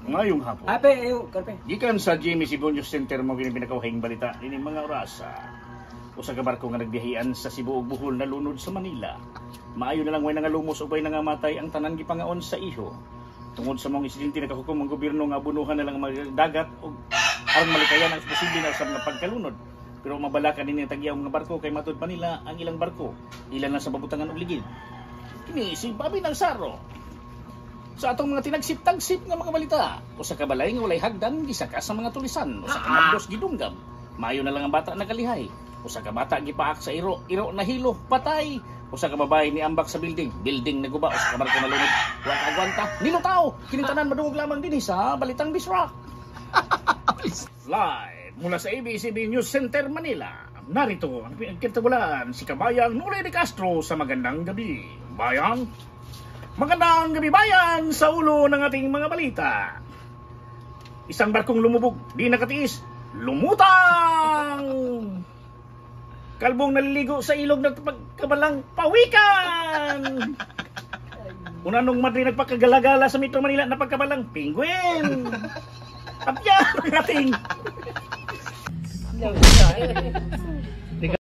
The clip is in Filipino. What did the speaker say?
Ngayong hapon. Ape, ayo, karpe. Gikan sa Jimmy Cebu News Center mo gini pinakawahing balita ini mga oras. Usa ka barko nga nagbiyahian sa Cebu ug Bohol na lunod sa Manila. Maayo na lang way nangalumos ug way nangamatay ang tanan gipangaon sa iho. Tungod sa mga insidente nakahukom ang gobyerno nga bunuhan na lang mga dagat ug aron malikayan ang posible na sa pagkalunod. Pero mabalakan din ang tagyaw mga barko kay matud pa nila ang ilang barko. Ilan na sa babutangan ug ligid. Kini si Bobby Nagsaro. Sa atong mga tinagsip-tagsip nga mga balita, usa ka balay nga walay hagdan gisaka sa mga tulisan, usa ka magdos gidunggam. Maayo na lang ang bata nagalihay. Usa ka bata gipaak sa iro na hilo, patay. Usa ka babae ni ambak sa building naguba, usa ka barko nalunod, wa ka agwanta, nilutaw. Kini tanan madungog lamang dinhi sa Balitang Bisrock. Live mula sa ABS-CBN News Center Manila. Narito ang pinagkitabulan si Kabayang Nulay de Castro sa magandang gabi. Bayang, magandang gabi bayan sa ulo ng ating mga balita. Isang barkong lumubog, di nakatiis, lumutang! Kalbong naliligo sa ilog ng pagkabalang pawikan! Unanong madri nagpakagalagala sa Metro Manila na pagkabalang penguin! At yan ang ating